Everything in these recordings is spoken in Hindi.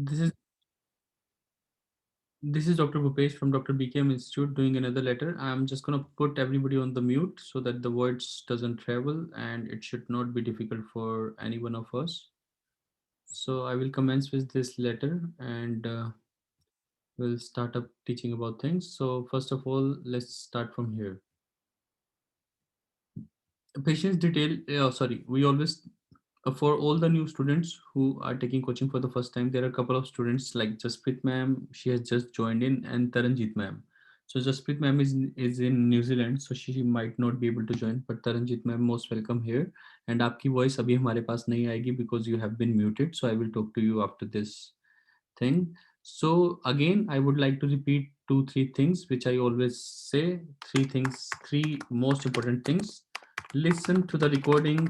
This is this is Dr. Bhupesh from Dr. BKM Institute doing another letter. I'm just gonna put everybody on the mute so that the words doesn't travel and it should not be difficult for any one of us. So I will commence with this letter and we'll start up teaching about things. So first of all, let's start from here. Patient's detail. Sorry, we always for all the new students who are taking coaching for the first time, there are a couple of students like Jasprit ma'am. She has just joined in, and Taranjit ma'am. So Jasprit ma'am is in New Zealand, so she might not be able to join. But Taranjit ma'am, most welcome here. And आपकी voice अभी हमारे पास नहीं आएगी because you have been muted. So I will talk to you after this thing. So again, I would like to repeat two, three things which I always say. Three things, three most important things. Listen to the recording.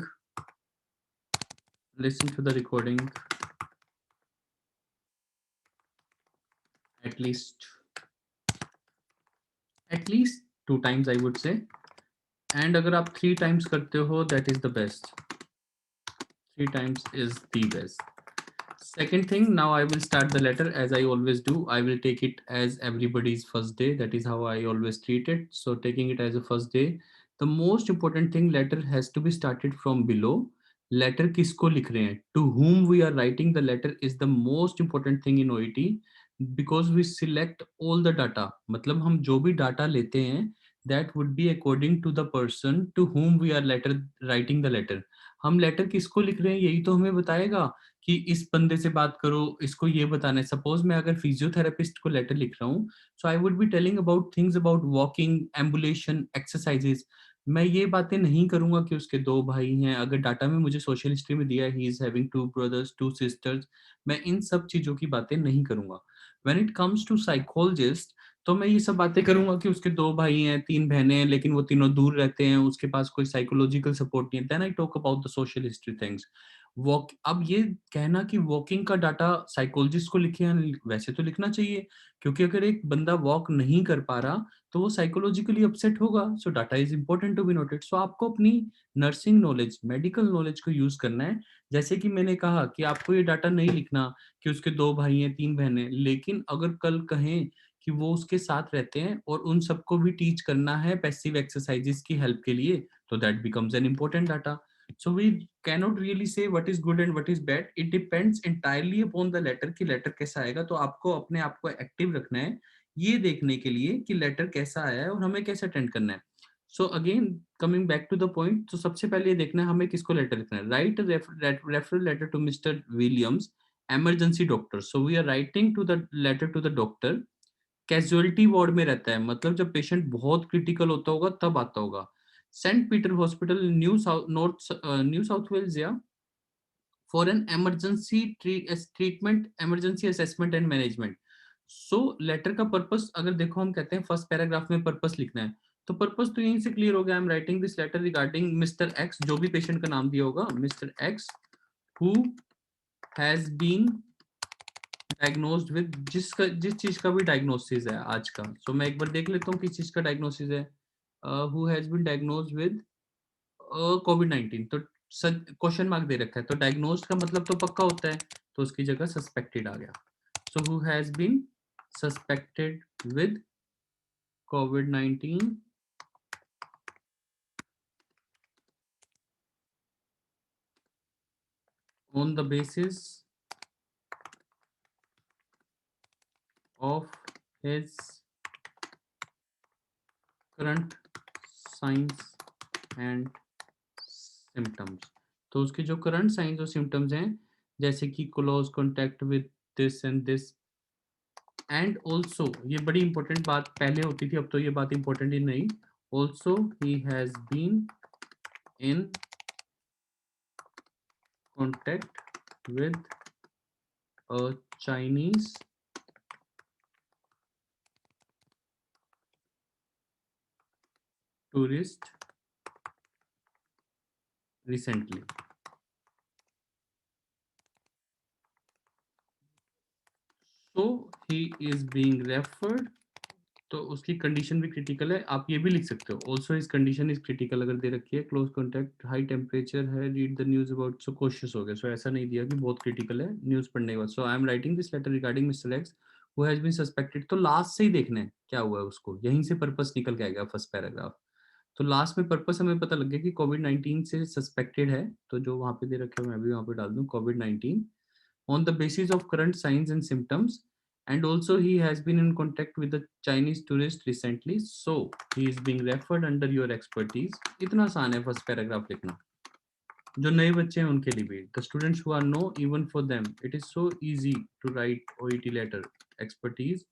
Listen to the recording at least at least 2 times, I would say. And अगर आप 3 times करते हो, that is the best. 3 times is the best. Second thing, now I will start the letter as I always do. I will take it as everybody's first day. That is how I always treat it. So taking it as a first day, the most important thing, letter has to be started from below. Letter किसको लिख रहे हैं, to whom we are writing the letter is the most important thing in OET, because we select all the data. मतलब हम जो भी डाटा लेते हैं, that would be according to the person to whom we are letter writing the letter. हम लेटर किसको लिख रहे हैं यही तो हमें बताएगा कि इस बंदे से बात करो, इसको ये बताना है. सपोज मैं अगर फिजियोथेरेपिस्ट को लेटर लिख रहा हूँ, so I would be telling about things about walking, ambulation, exercises. मैं ये बातें नहीं करूंगा कि उसके 2 भाई हैं. अगर डाटा में मुझे सोशल हिस्ट्री में दिया है he is having 2 brothers, 2 sisters, मैं इन सब चीजों की बातें नहीं करूंगा. When it comes to psychologist, तो मैं ये सब बातें करूंगा कि उसके 2 भाई हैं, 3 बहनें हैं, लेकिन वो तीनों दूर रहते हैं, उसके पास कोई साइकोलॉजिकल सपोर्ट नहीं है. Then I talk about the social history things. Walk, अब ये कहना कि वॉकिंग का डाटा साइकोलॉजिस्ट को लिखे, वैसे तो लिखना चाहिए, क्योंकि अगर एक बंदा वॉक नहीं कर पा रहा तो वो साइकोलॉजिकली अपसेट होगा. So data is important to be noted. So आपको अपनी नर्सिंग नॉलेज, मेडिकल नॉलेज को यूज करना है. जैसे कि मैंने कहा कि आपको ये डाटा नहीं लिखना कि उसके 2 भाई हैं, 3 बहनें, लेकिन अगर कल कहें कि वो उसके साथ रहते हैं और उन सबको भी टीच करना है पैसिव एक्सरसाइजेस की हेल्प के लिए, तो that becomes an important data. So we cannot really say what is good and what is bad. It depends entirely upon the letter कि letter कैसा आएगा. तो आपको अपने आप को एक्टिव रखना है ये देखने के लिए कि लेटर कैसा आया है और हमें कैसे अटेंड करना है. So again coming back to the point, तो सबसे पहले ये देखना है हमें किसको लेटर लिखना है. Write referral letter to mister Williams, emergency doctor. So we are writing to the letter to the doctor. Casualty ward में रहता है, मतलब जब पेशेंट बहुत क्रिटिकल होता होगा तब आता होगा. Saint Peter hospital, New South Wales, या for an emergency treatment, emergency assessment and management. So letter का पर्पस अगर देखो, हम कहते हैं फर्स्ट पैराग्राफ में पर्पस लिखना है, तो पर्पस तो यहीं से क्लियर हो गया. I am writing this letter regarding mister X, जो भी पेशेंट का नाम दिया होगा, mister X, who has been diagnosed with, जिस चीज का भी डायग्नोसिस है आज का. सो मैं एक बार देख लेता हूँ किस चीज का डायग्नोसिस है. Who has been diagnosed with covid 19. तो क्वेश्चन मार्क दे रखा है, तो डायग्नोज्ड का मतलब तो पक्का होता है, तो उसकी जगह सस्पेक्टेड आ गया. So who has been suspected with covid 19 on the basis of his current signs and symptoms. तो उसके जो करंट साइंस और सिम्टम्स हैं, जैसे कि close contact with this and this. And also, ये बड़ी इंपॉर्टेंट बात पहले होती थी, अब तो ये बात इंपॉर्टेंट ही नहीं. Also he has been in contact with a Chinese tourist recently. So he is being referred तो उसकी कंडीशन भी क्रिटिकल है, आप ये भी लिख सकते हो also his condition is critical अगर दे रखी है, क्लोज कॉन्टैक्ट, हाई टेम्परेचर है, रीड द न्यूज अबाउट, सो कोशिश हो गया, सो ऐसा नहीं दिया कि बहुत क्रिटिकल है न्यूज पढ़ने के बाद। So I am writing this letter regarding mister X who has been suspected, तो लास्ट से ही देखना है क्या हुआ है उसको, यहीं से पर्पस निकल के आएगा फर्स्ट पैराग्राफ। तो लास्ट में पर्पस हमें पता लग गया कि कोविड-19 से सस्पेक्टेड है, तो जो वहां पे दे रखे हैं मैं भी वहां पे डाल दूं कोविड-19 on the basis of current signs and symptoms, and also he has been in contact with the Chinese tourist recently, so he is being referred under your expertise। इतना आसान है फर्स्ट पैराग्राफ लिखना, जो नए बच्चे हैं उनके लिए भी, the students who are no, even for them it is so easy to write OET letter, expertise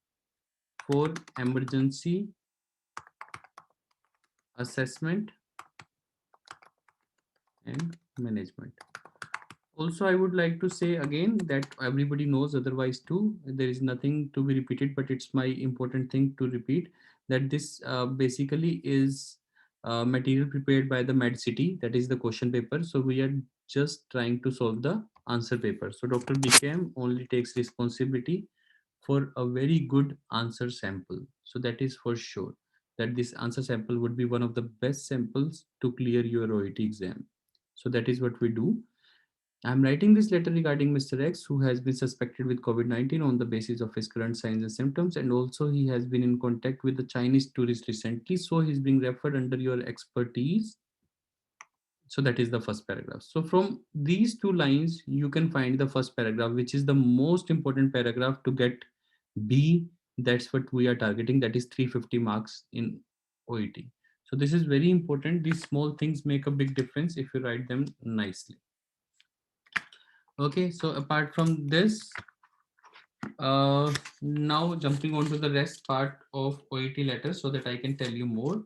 for emergency assessment and management। Also, I would like to say again that everybody knows otherwise too. There is nothing to be repeated, but it's my important thing to repeat that this basically is material prepared by the Med City. That is the question paper. So we are just trying to solve the answer paper. So Dr. BKM only takes responsibility for a very good answer sample. So that is for sure that this answer sample would be one of the best samples to clear your OET exam. So that is what we do. I'm writing this letter regarding Mr. X, who has been suspected with COVID-19 on the basis of his current signs and symptoms, and also he has been in contact with the Chinese tourist recently, so he's being referred under your expertise. So that is the first paragraph. So from these two lines, you can find the first paragraph, which is the most important paragraph to get B. That's what we are targeting. That is 350 marks in OET. So this is very important. These small things make a big difference if you write them nicely. Okay, so apart from this, now jumping on to the rest part of OET letters so that I can tell you more.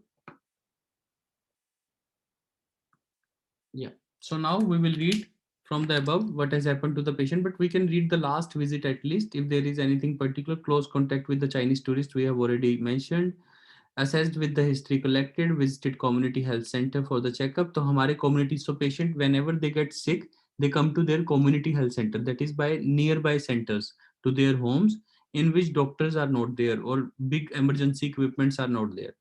Yeah, so now we will read from the above what has happened to the patient, but we can read the last visit at least if there is anything particular. Close contact with the Chinese tourist we have already mentioned, assessed with the history collected, visited community health center for the checkup. तो हमारे community, so patient whenever they get sick they come to their community health center, that is by nearby centers to their homes, in which doctors are not there or big emergency equipments are not there.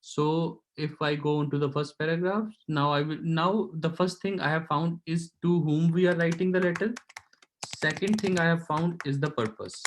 So if I go into the first paragraph, now the first thing I have found is to whom we are writing the letter. Second thing I have found is the purpose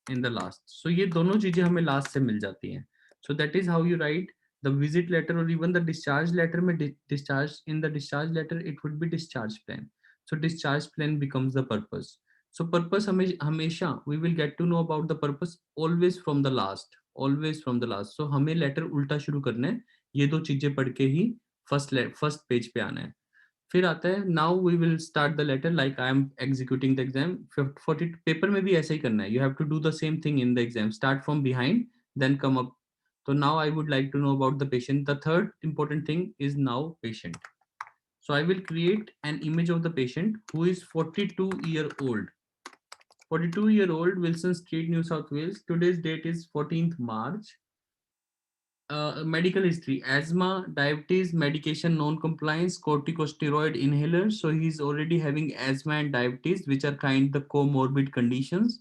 in the last. So ये दोनों चीजें हमें last से मिल जाती हैं. So that is how you write the visit letter or even the discharge letter में discharge, in the discharge letter it would be discharge plan. So discharge plan becomes the purpose. So purpose हमेशा we will get to know about the purpose always from the last, always from the last. So हमें letter उल्टा शुरू करना है, ये दो चीजें पढ़ के ही first पेज पे आना है. फिर आता है now we will start the letter like I am executing the exam. 40 paper में भी ऐसा ही करना है, you have to do the same thing in the exam, start from behind then come up. तो now I would like to know about the patient. The third important thing is now patient. So I will create an image of the patient who is 42-year-old. 42-year-old, Wilson Street, New South Wales. Today's date is 14th March. Medical history: asthma, diabetes, medication non-compliance, corticosteroid inhaler. So he's already having asthma and diabetes, which are kind the comorbid conditions.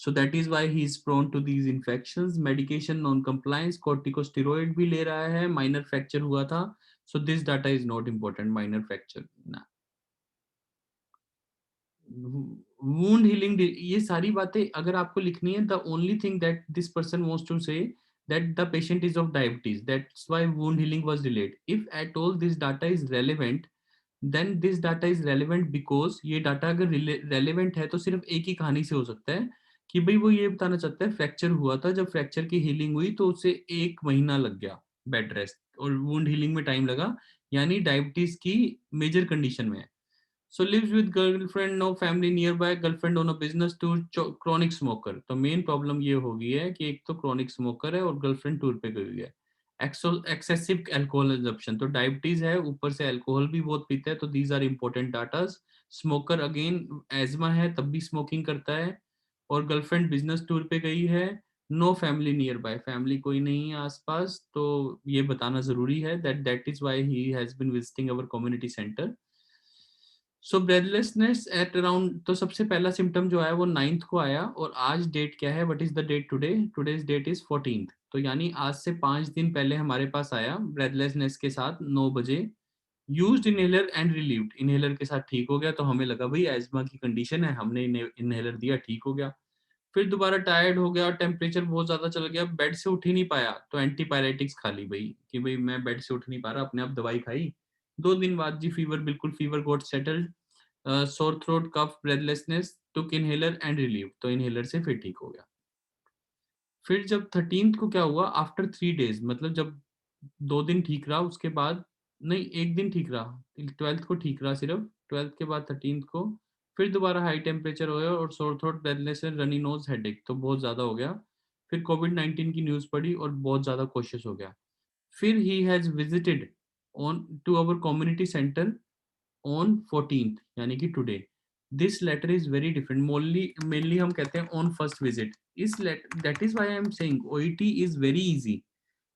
So that is why he is prone to these infections. Medication non-compliance, corticosteroid भी ले रहा है, minor fracture हुआ था. So this data is not important. Minor fracture ना. Wound healing, ये सारी बातें अगर आपको लिखनी है, the only thing that this person wants to say that the patient is of diabetes, that's why wound healing was delayed. If at all this data is relevant, then this data is relevant because ये डाटा अगर relevant है तो सिर्फ एक ही कहानी से हो सकता है कि भाई वो ये बताना चाहता है फ्रैक्चर हुआ था, जब फ्रैक्चर की हीलिंग हुई तो उसे 1 महीना लग गया बेड रेस्ट और वुंड हीलिंग में टाइम लगा, यानी डायबिटीज की मेजर कंडीशन में है. So lives with girlfriend, no family nearby, girlfriend on a business tour, chronic smoker. तो मेन प्रॉब्लम ये हो गई है कि एक तो chronic smoker है और गर्लफ्रेंड टूर पे गई हुई है. एक्सेसिव अल्कोहल कंजप्शन, तो डायबिटीज है ऊपर से अल्कोहल भी बहुत पीता है, तो these are important datas. Smoker again, asthma है तब भी स्मोकिंग करता है, और गर्लफ्रेंड बिजनेस टूर पे गई है. No family nearby, family कोई नहीं है आसपास, तो ये बताना जरूरी है that is why he has been visiting our community centre. So breathlessness at around, तो सबसे पहला सिम्टम जो आया वो 9th को आया, और आज डेट क्या है, what is the date today, today's date is 14th, तो यानी आज से 5 दिन पहले हमारे पास आया ब्रेथलेसनेस के साथ 9 बजे। Used inhaler and relieved, inhaler के साथ ठीक हो गया, तो हमें लगा भाई एस्मा की कंडीशन है, हमने इनहेलर दिया, ठीक हो गया। फिर दोबारा टायर्ड हो गया और टेम्परेचर बहुत ज्यादा चला गया, बेड से उठ ही नहीं पाया, तो एंटीपायरेटिक्स खा ली भाई कि भाई मैं बेड से उठ नहीं पा रहा, अपने आप दवाई खाई। 2 दिन बाद जी फीवर, बिल्कुल fever got settled, sore throat, cough, breathlessness, took inhaler and relieve, तो इनहेलर से फिर ठीक हो गया। फिर जब 13th को क्या हुआ, आफ्टर 3 days, मतलब जब 2 दिन ठीक रहा, उसके बाद नहीं, एक दिन ठीक रहा, 12th को ठीक रहा सिर्फ, 12th के बाद 13th को फिर दोबारा हाई टेम्परेचर हो गया और sore throat, breathless, runny nose, headache, तो बहुत ज्यादा हो गया। फिर कोविड-19 की न्यूज पड़ी और बहुत ज्यादा कॉशियस हो गया। फिर ही has visited on to our community centre on 14th, यानी कि today. This letter is very different, mainly हम कहते हैं ऑन फर्स्ट विजिट। इस letter, that is why I am saying OET is very easy,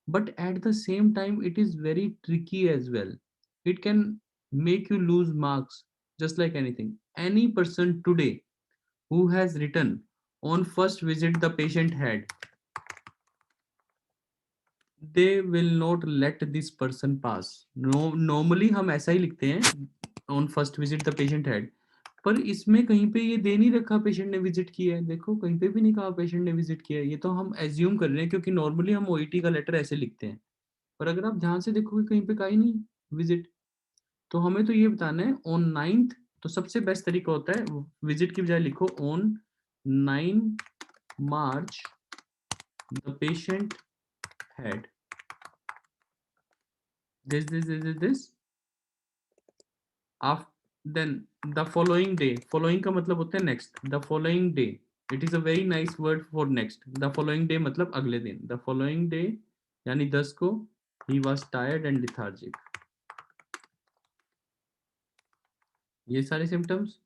but at the same time it is very tricky as well. It can make you lose marks just like anything. Any person today who has written on first visit the patient had, they will not let this person pass. No, normally हम ऐसा ही लिखते हैं, on first visit the patient had, पर इसमें कहीं पे ये दे नहीं रखा पेशेंट ने विजिट किया है, देखो कहीं पे भी नहीं कहा पेशेंट ने विजिट किया है, ये तो हम एज्यूम कर रहे हैं क्योंकि नॉर्मली हम ओईटी का लेटर ऐसे लिखते हैं, पर अगर आप ध्यान से देखोगे कहीं पे कहीं नहीं विजिट, तो हमें तो ये बताना है ऑन 9th। तो सबसे बेस्ट तरीका होता है विजिट की बजाय लिखो on 9 March the patient had this then the following day, following का मतलब होता है next, the following day, it is a very nice word for next, the following day मतलब अगले दिन, द फॉलोइंग डे यानी 10 को, he was tired and lethargic, ये सारे symptoms.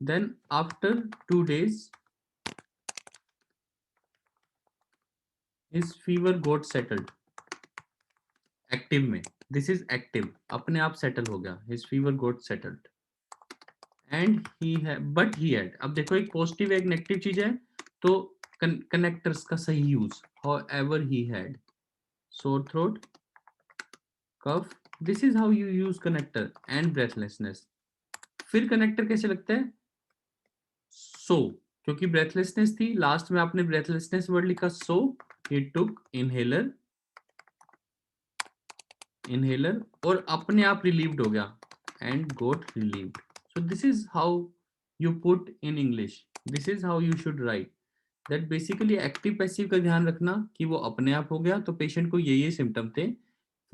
Then after 2 days his fever got settled, active में, दिस इज एक्टिव, अपने आप सेटल हो गया, his fever got settled and he है, बट ही हैड, अब देखो एक पॉजिटिव एक नेगेटिव चीज है, तो कनेक्टर्स का सही use, however he had sore throat, cough, this is how you use connector, and breathlessness. फिर कनेक्टर कैसे लगता है, सो, क्योंकि ब्रेथलेसनेस थी, लास्ट में आपने ब्रेथलेसनेस वर्ड लिखा, सो ही टुक इनहेलर, इनहेलर और अपने आप रिलीव्ड हो गया, and got relieved. So this is how you put in English, this is how you should write, that basically active passive का ध्यान रखना कि वो अपने आप हो गया, तो पेशेंट को ये सिम्टम थे।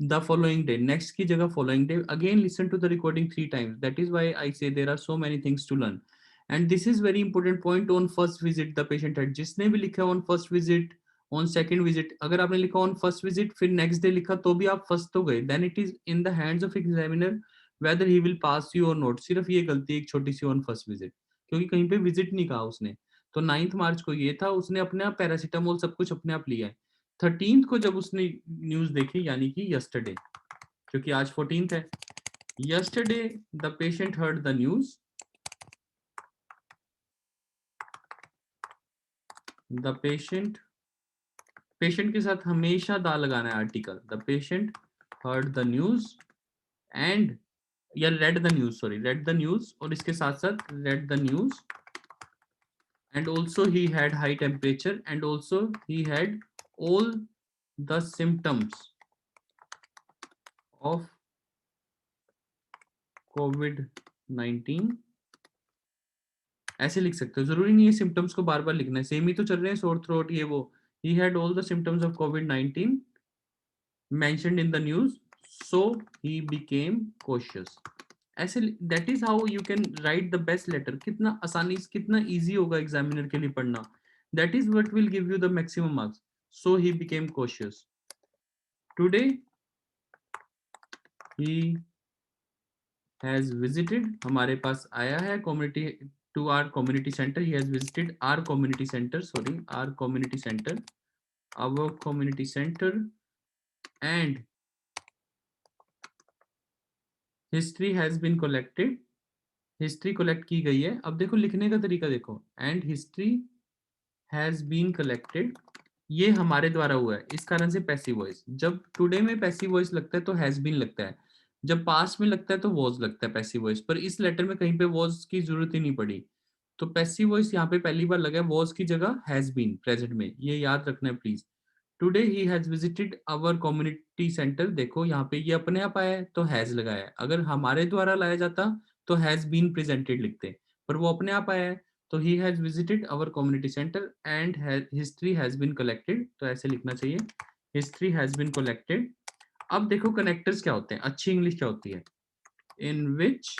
द फॉलोइंग डे, नेक्स्ट की जगह following day, again listen to the recording 3 times, that is why I say there are so many things to learn, and this is very important point, on first visit the patient had, जिसने भी लिखा on first visit, on second visit, अगर आपने लिखा ऑन फर्स्ट विजिट फिर नेक्स्ट डे लिखा तो भी आप फंस तो गए, then it is in the hands of examiner weather he will pass you और नॉट, सिर्फ ये गलती एक छोटी सी ऑन फर्स्ट विजिट, क्योंकि कहीं पे विजिट नहीं कहा उसने, तो 9th March को ये था, उसने अपने आप पैरासीटामोल सब कुछ अपने आप लिया है। 13th को जब उसने न्यूज देखी, यानी कि यस्टरडे, क्योंकि आज 14th है, yesterday the patient heard the news, the patient, patient के साथ हमेशा दा लगाना है article, the patient heard the news and, या read the news, sorry read the news, और इसके साथ साथ read the news, and also he had high temperature, and also he had all the symptoms of COVID-19, ऐसे लिख सकते हो, जरूरी नहीं है सिम्टम्स को बार बार लिखना है, सेम ही तो चल रहे हैं, सोर थ्रोट ये वो, he had all the symptoms of COVID-19 mentioned in the news, so he became cautious, ऐसे, that is how you can write the best letter, कितना आसानी, कितना इजी होगा एग्जामिनर के लिए पढ़ना, that is what will give you the maximum marks, so he became cautious, today he has visited, हमारे पास आया है community, to our community centre, he has visited our community centre, sorry our community centre, our community center, and history has been collected, history collect की गई है। अब देखो लिखने का तरीका देखो, and history has been collected, ये हमारे द्वारा हुआ है, इस कारण से पैसिव वॉइस। जब टुडे में पैसिव वॉइस लगता है तो हैज बीन लगता है, जब पास्ट में लगता है तो वॉज लगता है पैसिव वॉइस, पर इस लेटर में कहीं पे वॉज की जरूरत ही नहीं पड़ी। तो पैसिव वॉइस यहाँ पे पहली बार लगा है, वॉज की जगह हैज बीन प्रेजेंट में, ये याद रखना है please. Today he has visited our community centre, देखो यहाँ पे ये अपने आप आया है तो हैज लगाया है, अगर हमारे द्वारा लाया जाता तो हैज बीन प्रेजेंटेड लिखते, पर वो अपने आप आया है तो he has visited our community centre and history has been collected, तो ऐसे लिखना चाहिए, हिस्ट्री हैज बीन कलेक्टेड। अब देखो कनेक्टर्स क्या होते हैं, अच्छी इंग्लिश क्या होती है, इन विच,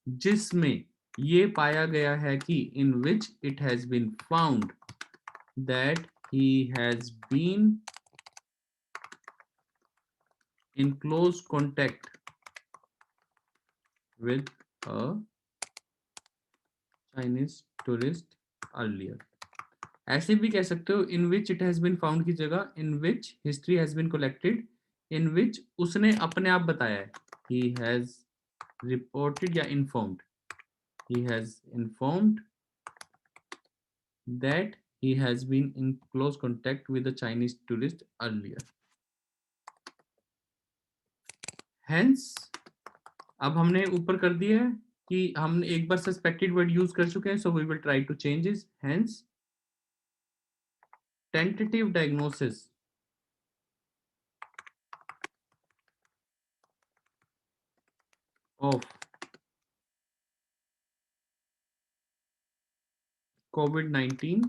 जिसमें ये पाया गया है कि, in which it has been found that he has been in close contact with a Chinese tourist earlier। ऐसे भी कह सकते हो, in which it has been found की जगह in which history has been collected, in which उसने अपने आप बताया है, ही हैज रिपोर्टेड या informed, he has informed that he has been in close contact with a Chinese tourist earlier। Hence, अब हमने ऊपर कर दिया है कि हमने एक बार सस्पेक्टेड वर्ड यूज कर चुके हैं, so we will try to change is, hence tentative diagnosis of COVID-19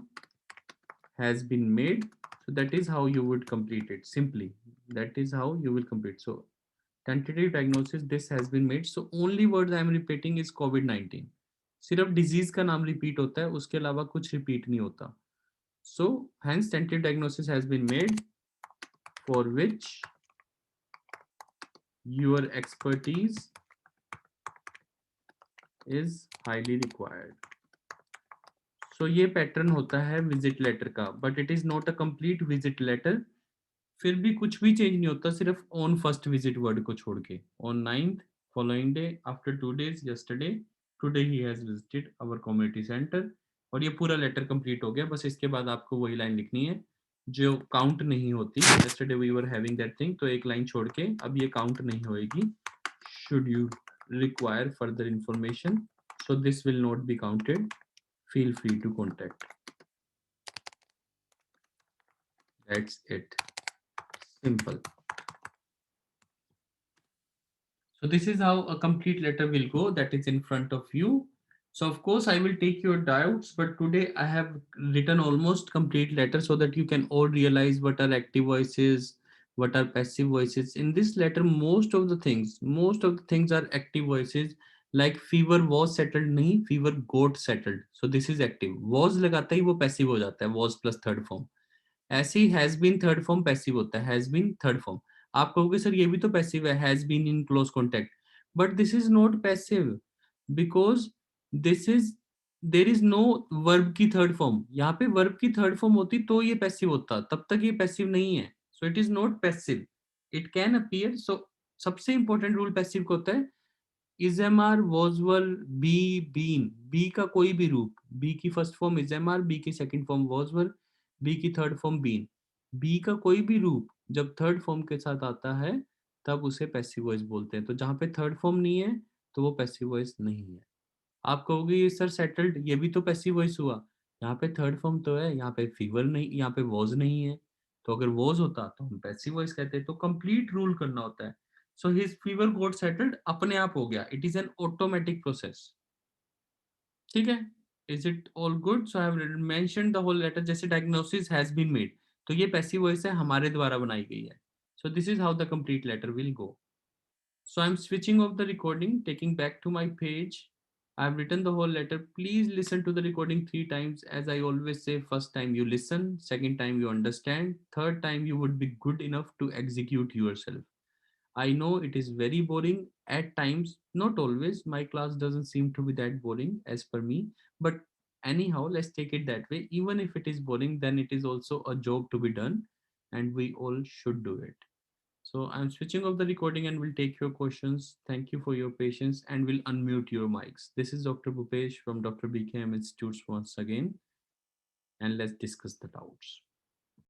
has been made, so that is how you would complete it simply, that is how you will complete। So tentative diagnosis, this has been made, so only word I am repeating is COVID-19, सिर्फ डिजीज का नाम रिपीट होता है, उसके अलावा कुछ रिपीट नहीं होता। So hence tentative diagnosis has been made for which your expertise is highly required। so ये पैटर्न होता है विजिट लेटर का, but it is not a complete visit letter, फिर भी कुछ भी चेंज नहीं होता, सिर्फ ऑन फर्स्ट विजिट वर्ड को छोड़ के, on 9th, following day, after 2 days, yesterday, today he has visited our community centre, और ये पूरा लेटर कंप्लीट हो गया। बस इसके बाद आपको वही लाइन लिखनी है जो काउंट नहीं होती, yesterday we were having that thing, तो एक लाइन छोड़ के अब ये काउंट नहीं होएगी, should you require further information, so this will not be counted, feel free to contact, that's it, simple। so this is how a complete letter will go, that is in front of you। so of course I will take your doubts, but today I have written almost complete letter so that you can all realize what are active voices, what are passive voices in this letter। Most of the things are active voices, like fever was settled नहीं, fever got settled, so this is active। was लगाता ही वो passive हो जाता है, was plus third form। ऐसे ही has been third form passive होता है, हैज बीन थर्ड फॉर्म। आप कहोगे सर ये भी तो पैसिव है, has been in close contact, but this is not passive, because this is, there is no verb की थर्ड फॉर्म, यहाँ पे वर्ब की थर्ड फॉर्म होती तो ये पैसिव होता, तब तक ये पैसिव नहीं है, so it is not passive, it can appear. So सबसे इंपॉर्टेंट रूल पैसिव का होता है, is am are, was were, be, been, be का कोई भी रूप, बी की first form is am are, be की second form was were, be की थर्ड फॉर्म बीन, बी का कोई भी रूप जब थर्ड फॉर्म के साथ आता है तब उसे पैसिव वॉइस बोलते हैं। तो जहां पे थर्ड फॉर्म नहीं है तो वो पैसिव वॉइस नहीं है। आप कहोगे ये सर सेटल्ड, ये भी तो पैसिव वॉइस हुआ, यहाँ पे थर्ड फॉर्म तो है, यहाँ पे फीवर नहीं, यहाँ पे वॉज नहीं है, तो अगर वॉज होता तो हम पैसिव वॉइस कहते हैं। तो कंप्लीट रूल करना होता है। So his fever got settled अपने आप हो गया, it is an automatic process, ठीक है। Is it all good? So I have mentioned the whole letter, जैसे डायग्नोसिस हैज बीन मेड, तो ये पैसिव वॉइस है, हमारे द्वारा बनाई गई है। So this is how the complete letter will go. So I'm switching off the recording, taking back to my page. I've written the whole letter. Please listen to the recording 3 times. As I always say, first time you listen, second time you understand, third time you would be good enough to execute yourself. I know it is very boring at times, not always. My class doesn't seem to be that boring as per me. But anyhow, let's take it that way. Even if it is boring, then it is also a job to be done, and we all should do it. So I'm switching off the recording and will take your questions. Thank you for your patience and will unmute your mics. This is Dr. Bhupesh from Dr. BKM Institutes once again, and let's discuss the doubts.